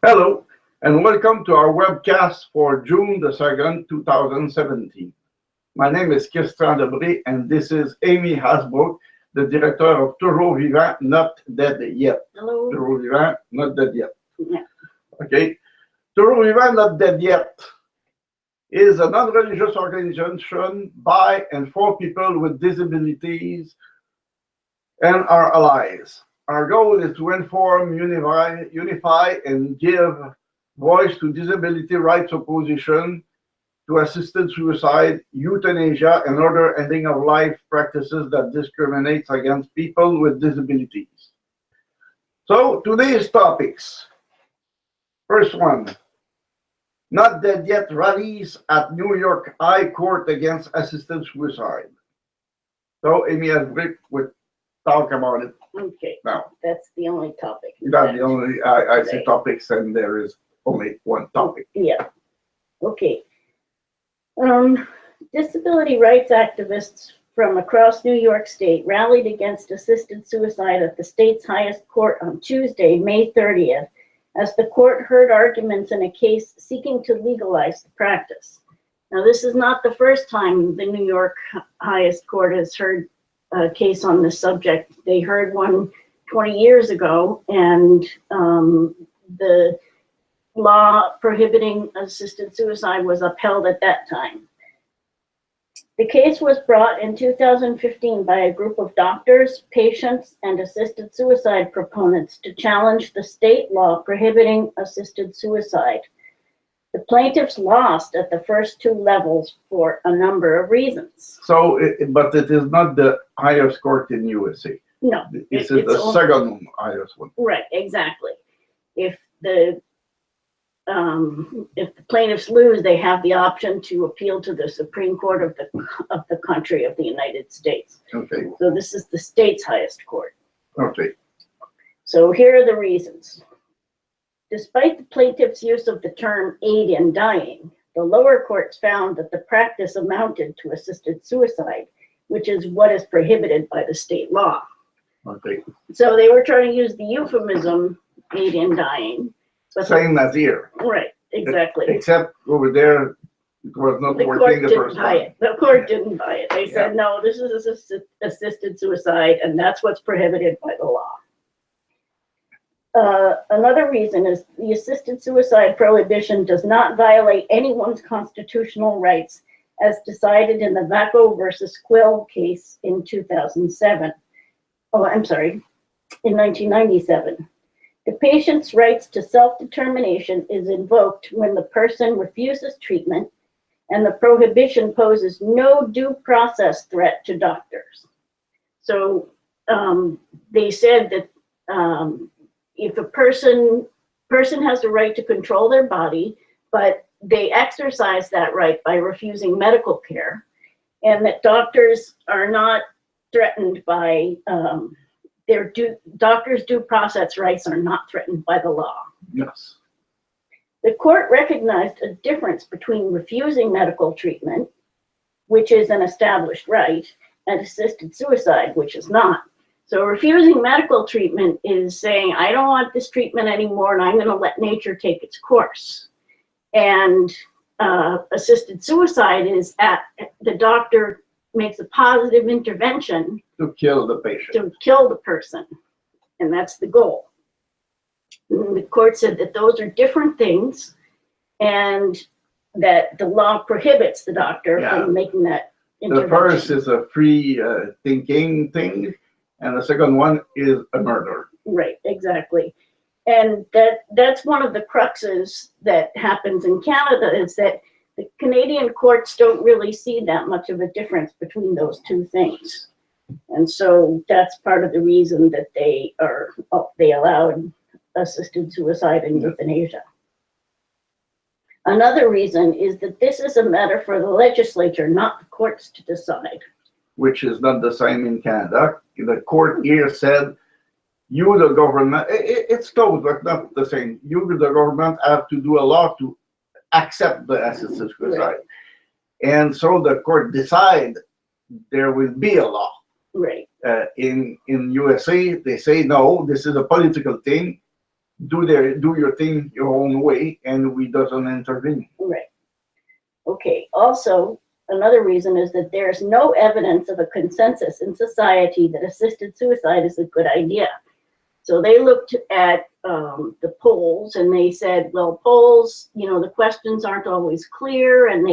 Hello, and welcome to our webcast for June the 2nd, 2017. My name is Christian Debré, and this is Amy Hasbrook, the director of Toujours Vivant, Not Dead Yet. Hello. Toujours Vivant, Not Dead Yet. Yeah. Okay. Toujours Vivant, Not Dead Yet is a non-religious organization by and for people with disabilities and our allies. Our goal is to inform, unify, and give voice to disability rights opposition, to assisted suicide, euthanasia, and other ending of life practices that discriminate against people with disabilities. So today's topics. First one, Not Dead Yet rallies at New York High Court against assisted suicide. So Amy Hasbrook would talk about it. Okay. Now, that's the only topic. that's the only, I see topics, and there is only one topic. Yeah. Okay. Disability rights activists from across New York State rallied against assisted suicide at the state's highest court on Tuesday, May 30th, as the court heard arguments in a case seeking to legalize the practice. Now, this is not the first time the New York highest court has heard a case on this subject. They heard one 20 years ago, and the law prohibiting assisted suicide was upheld at that time. The case was brought in 2015 by a group of doctors, patients, and assisted suicide proponents to challenge the state law prohibiting assisted suicide. The plaintiffs lost at the first two levels for a number of reasons. So, but it is not the highest court in USA. No. This is the second highest one. Right, exactly. If the plaintiffs lose, they have the option to appeal to the Supreme Court of the country of the United States. Okay. So this is the state's highest court. Okay. So here are the reasons. Despite the plaintiff's use of the term aid in dying, the lower courts found that the practice amounted to assisted suicide, which is what is prohibited by the state law. Okay. So they were trying to use the euphemism aid in dying. But Same as here. Right, exactly. Except over there, it was not The working court the didn't first buy time. it. The court didn't buy it. They said, no, this is assisted suicide, and that's what's prohibited by the law. Another reason is the assisted suicide prohibition does not violate anyone's constitutional rights, as decided in the Vacco versus Quill case in 2007. Oh, I'm sorry, in 1997. The patient's rights to self-determination is invoked when the person refuses treatment and the prohibition poses no due process threat to doctors. So they said that if a person has the right to control their body, but they exercise that right by refusing medical care, and that doctors are not threatened by doctors' due process rights are not threatened by the law. Yes. The court recognized a difference between refusing medical treatment, which is an established right, and assisted suicide, which is not. So refusing medical treatment is saying, I don't want this treatment anymore, and I'm going to let nature take its course. And assisted suicide is the doctor makes a positive intervention To kill the patient. to kill the person, and that's the goal. And the court said that those are different things, and that the law prohibits the doctor from making that intervention. The first is a free thinking thing, and the second one is a murder. Right, exactly. And that's one of the cruxes that happens in Canada, is that the Canadian courts don't really see that much of a difference between those two things. And so that's part of the reason that they allowed assisted suicide and euthanasia. Another reason is that this is a matter for the legislature, not the courts, to decide. Which is not the same in Canada. The court here said, you, the government, it's close, but not the same. You, the government, have to do a law to accept the assisted suicide. Right. And so the court decide there will be a law. Right. In USA, they say, no, this is a political thing. do your thing your own way, and we doesn't intervene. Right. Okay. Also, another reason is that there's no evidence of a consensus in society that assisted suicide is a good idea. So they looked at the polls and they said, well, polls, you know, the questions aren't always clear, and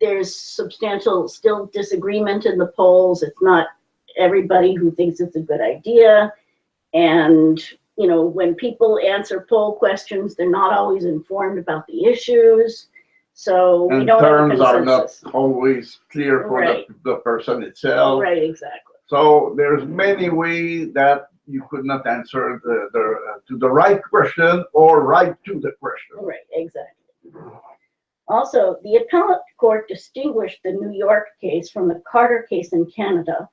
there's substantial still disagreement in the polls. It's not everybody who thinks it's a good idea. And, you know, when people answer poll questions, they're not always informed about the issues. So we And don't have a terms are not consensus. always clear for Right. the person itself. Right, exactly. So there's many ways that you could not answer to the right question or right to the question. Right, exactly. Also, the appellate court distinguished the New York case from the Carter case in Canada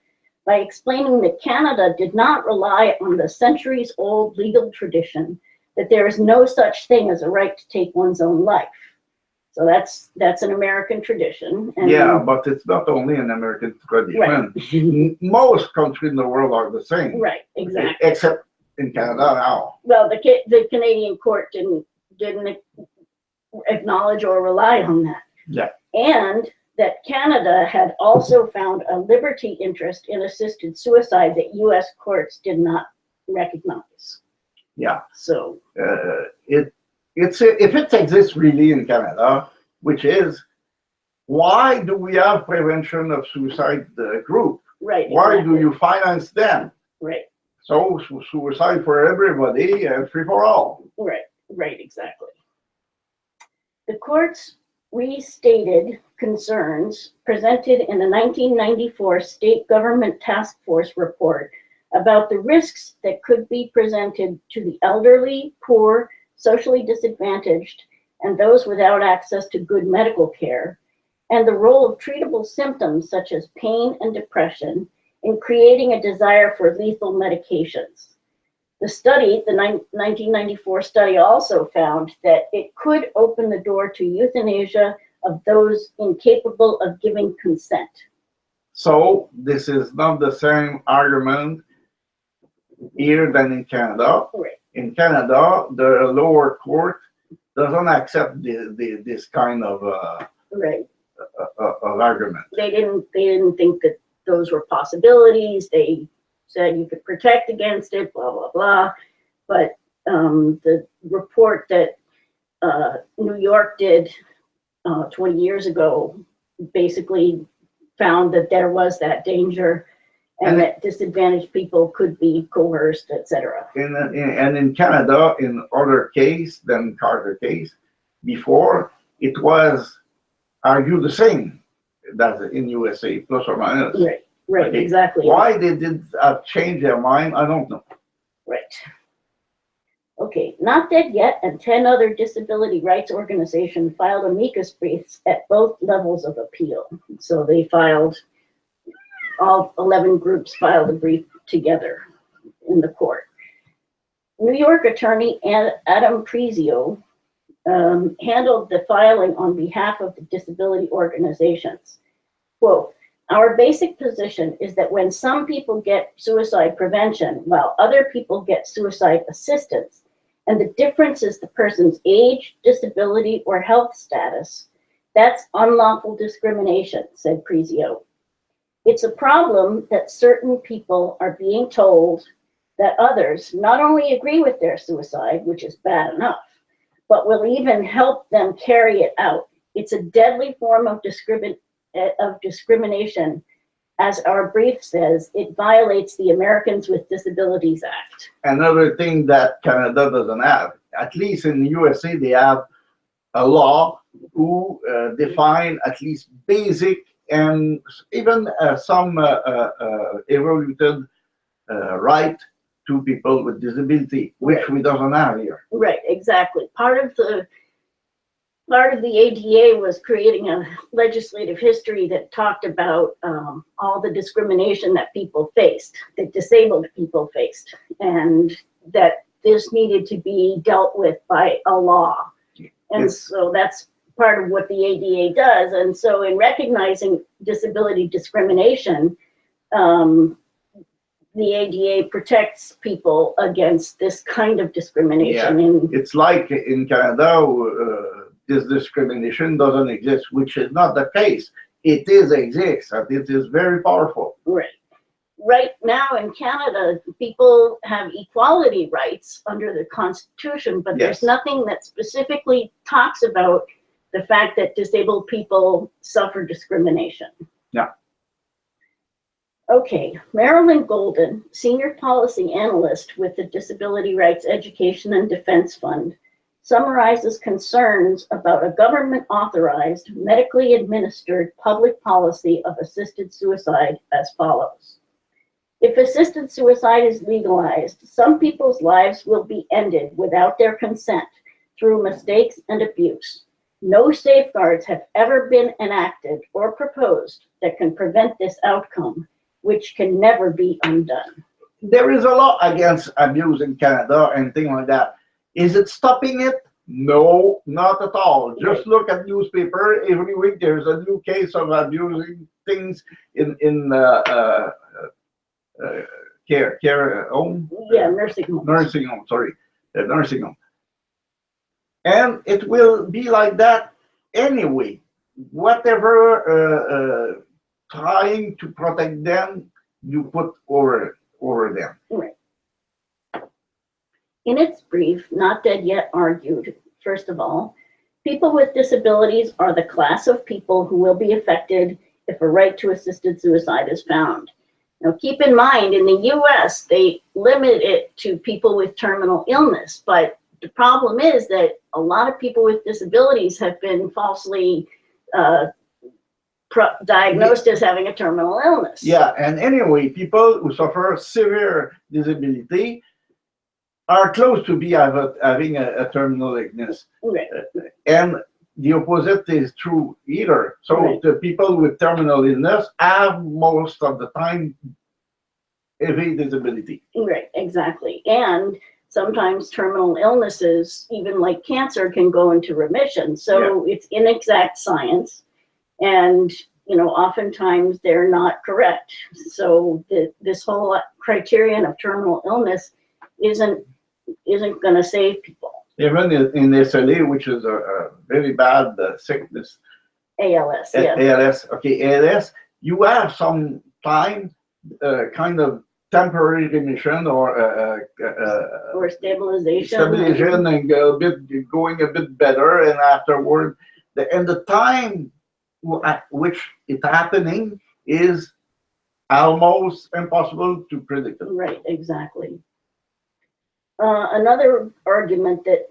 by explaining that Canada did not rely on the centuries-old legal tradition that there is no such thing as a right to take one's own life. So that's an American tradition. And yeah, but it's not only an American tradition. Right. Most countries in the world are the same. Right, exactly. Except in Canada now. Well, the Canadian court didn't acknowledge or rely on that. Yeah. And that Canada had also found a liberty interest in assisted suicide that U.S. courts did not recognize. Yeah. So if it exists really in Canada, which is, why do we have prevention of suicide group? right. Why exactly. do you finance them? Right. So suicide for everybody and free for all. Right. Right. Exactly. The courts restated concerns presented in the 1994 State Government Task Force report about the risks that could be presented to the elderly, poor, socially disadvantaged, and those without access to good medical care, and the role of treatable symptoms such as pain and depression in creating a desire for lethal medications. The study, the 1994 study, also found that it could open the door to euthanasia of those incapable of giving consent. So this is not the same argument here than in Canada. Right. In Canada, the lower court doesn't accept this kind of Right. argument. They didn't think that those were possibilities. They said you could protect against it, blah, blah, blah. But the report that New York did 20 years ago basically found that there was that danger and that disadvantaged people could be coerced, etc. And in Canada, in other case than Carter case, before, it was argued the same that in USA, plus or minus. Right, right, Okay. exactly. Why they did change their mind, I don't know. Right. Okay, Not Dead Yet and 10 other disability rights organizations filed amicus briefs at both levels of appeal. So they filed, all 11 groups filed a brief together in the court. New York attorney Adam Prezio handled the filing on behalf of the disability organizations. Quote, "Our basic position is that when some people get suicide prevention while other people get suicide assistance, and the difference is the person's age, disability, or health status, that's unlawful discrimination," said Prezio. "It's a problem that certain people are being told that others not only agree with their suicide, which is bad enough, but will even help them carry it out. It's a deadly form of discrimination. As our brief says, it violates the Americans with Disabilities Act." Another thing that Canada doesn't have, at least in the USA, they have a law who define at least basic and even some evoluted right to people with disability, which we doesn't have here. Right, exactly. Part of the ADA was creating a legislative history that talked about all the discrimination that people faced, that disabled people faced, and that this needed to be dealt with by a law. And so that's part of what the ADA does. And so in recognizing disability discrimination, the ADA protects people against this kind of discrimination. And it's like in Canada, this discrimination doesn't exist, which is not the case. It exists, and it is very powerful. right. Right now in Canada, people have equality rights under the Constitution, but there's nothing that specifically talks about the fact that disabled people suffer discrimination. Yeah. Okay, Marilyn Golden, Senior Policy Analyst with the Disability Rights Education and Defense Fund, summarizes concerns about a government-authorized, medically administered public policy of assisted suicide as follows. If assisted suicide is legalized, some people's lives will be ended without their consent through mistakes and abuse. No safeguards have ever been enacted or proposed that can prevent this outcome, which can never be undone. There is a law against abuse in Canada and things like that. Is it stopping it? No, not at all. Just look at newspaper. Every week there's a new case of abusing things in care home. Yeah, nursing home. Nursing home, sorry. Nursing home. And it will be like that anyway. Whatever trying to protect them, you put over them. Right. In its brief, Not Dead Yet argued, first of all, people with disabilities are the class of people who will be affected if a right to assisted suicide is found. Now, keep in mind, in the US, they limit it to people with terminal illness, but the problem is that a lot of people with disabilities have been falsely diagnosed as having a terminal illness. Yeah, and anyway, people who suffer severe disability are close to be having a terminal illness. Right. And the opposite is true either. So Right. the people with terminal illness have most of the time heavy disability. Right, exactly. And sometimes terminal illnesses, even like cancer, can go into remission. So it's inexact science. And, you know, oftentimes they're not correct. So this whole criterion of terminal illness isn't going to save people. Even in SLA, which is a very bad sickness. ALS, yeah. ALS, okay, ALS, you have some time kind of temporary remission or stabilization. And going a bit better, and afterward, the time at which it's happening is almost impossible to predict. Right, exactly. Another argument that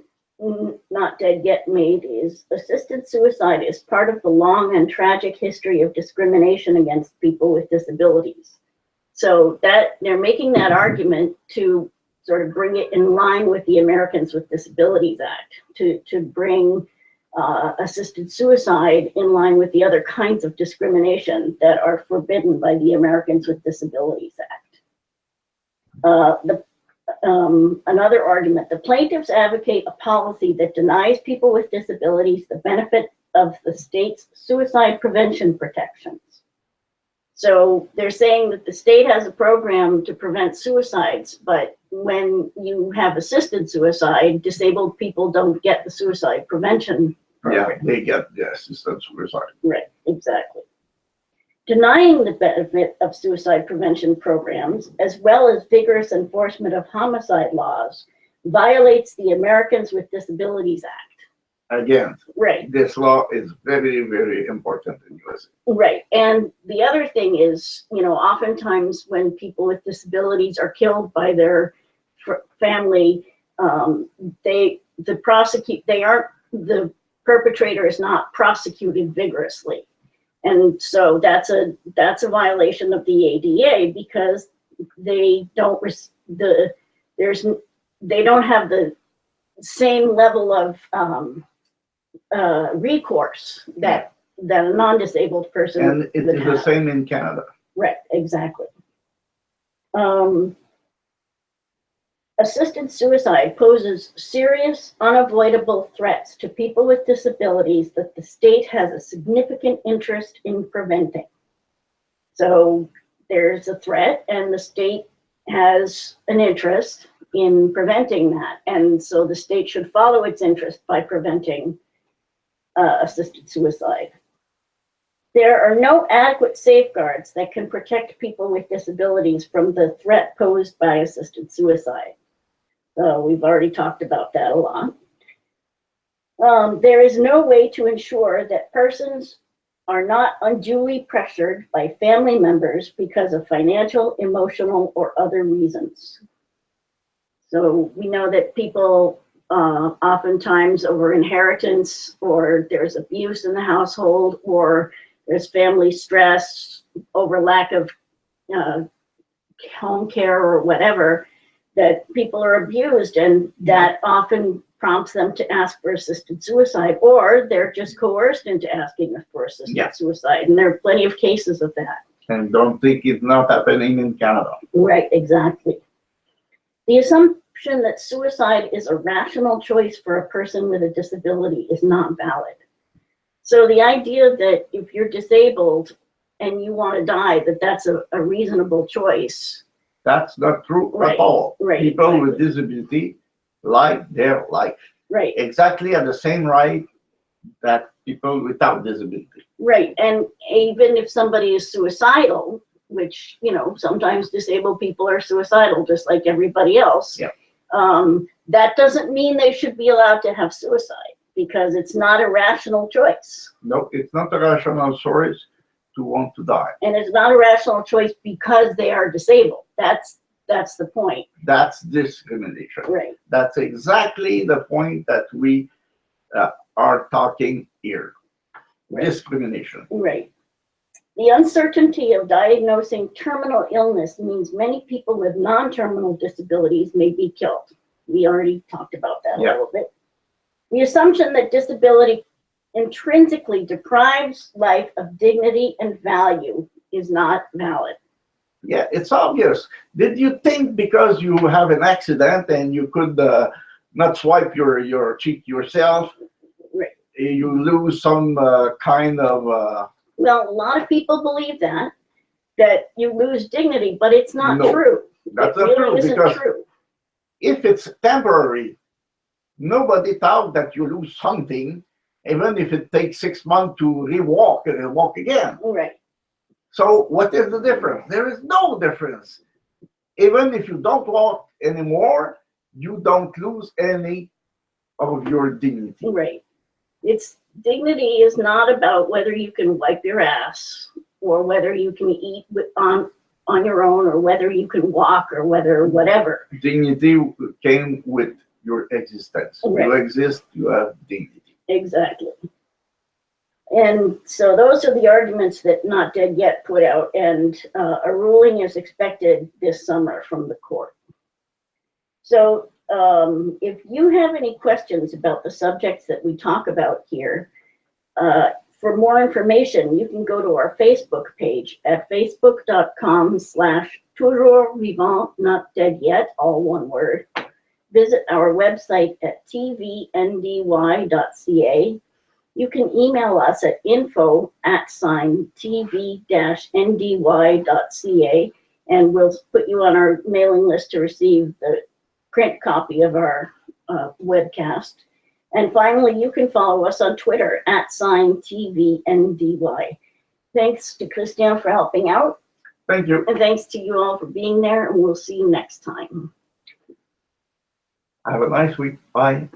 Not Dead Yet made is assisted suicide is part of the long and tragic history of discrimination against people with disabilities. So that they're making that argument to sort of bring it in line with the Americans with Disabilities Act, to bring assisted suicide in line with the other kinds of discrimination that are forbidden by the Americans with Disabilities Act. Another argument, the plaintiffs advocate a policy that denies people with disabilities the benefit of the state's suicide prevention protections. So they're saying that the state has a program to prevent suicides, but when you have assisted suicide, disabled people don't get the suicide prevention program. Yeah, they get the assisted suicide. Right, exactly. Denying the benefit of suicide prevention programs, as well as vigorous enforcement of homicide laws, violates the Americans with Disabilities Act. Again, right. This law is very, very important in the USA. Right, and the other thing is, you know, oftentimes when people with disabilities are killed by their family, the perpetrator is not prosecuted vigorously. And so that's a violation of the ADA, because they don't have the same level of recourse that a non-disabled person and it would is have. the same in Canada. Right, exactly. Assisted suicide poses serious, unavoidable threats to people with disabilities that the state has a significant interest in preventing. So there's a threat, and the state has an interest in preventing that. And so the state should follow its interest by preventing assisted suicide. There are no adequate safeguards that can protect people with disabilities from the threat posed by assisted suicide. So we've already talked about that a lot. There is no way to ensure that persons are not unduly pressured by family members because of financial, emotional, or other reasons. So we know that people oftentimes over inheritance, or there's abuse in the household, or there's family stress over lack of home care or whatever, that people are abused, and that often prompts them to ask for assisted suicide, or they're just coerced into asking for assisted suicide. And there are plenty of cases of that. And don't think it's not happening in Canada. Right, exactly. The assumption that suicide is a rational choice for a person with a disability is not valid. So the idea that if you're disabled and you want to die, that that's a reasonable choice. That's not true at all. Right, people exactly. with disability like their life. Right. Exactly at the same right that people without disability. Right, and even if somebody is suicidal, which, you know, sometimes disabled people are suicidal just like everybody else. Yeah. That doesn't mean they should be allowed to have suicide, because it's not a rational choice. No, it's not a rational choice to want to die. And it's not a rational choice because they are disabled. That's the point. That's discrimination. Right. That's exactly the point that we are talking here. Right. Discrimination. Right. The uncertainty of diagnosing terminal illness means many people with non-terminal disabilities may be killed. We already talked about that a little bit. The assumption that disability intrinsically deprives life of dignity and value is not valid. Yeah, it's obvious. Did you think because you have an accident and you could not swipe your cheek yourself, right, you lose some kind of... Well, a lot of people believe that you lose dignity, but it's not true. That's it not really true, isn't because true. If it's temporary, nobody thought that you lose something, even if it takes 6 months to re-walk and walk again. Right. So what is the difference? There is no difference. Even if you don't walk anymore, you don't lose any of your dignity. Right. Dignity is not about whether you can wipe your ass, or whether you can eat on your own, or whether you can walk, or whatever. Dignity came with your existence. Right. You exist, you have dignity. Exactly. And so those are the arguments that Not Dead Yet put out, and a ruling is expected this summer from the court. So if you have any questions about the subjects that we talk about here, for more information, you can go to our Facebook page at facebook.com/toujours vivant not dead yet, all one word. Visit our website at tvndy.ca. You can email us at info@tv-ndy.ca, and we'll put you on our mailing list to receive the print copy of our webcast. And finally, you can follow us on Twitter @TVNDY. Thanks to Christian for helping out. Thank you. And thanks to you all for being there, and we'll see you next time. Have a nice week. Bye.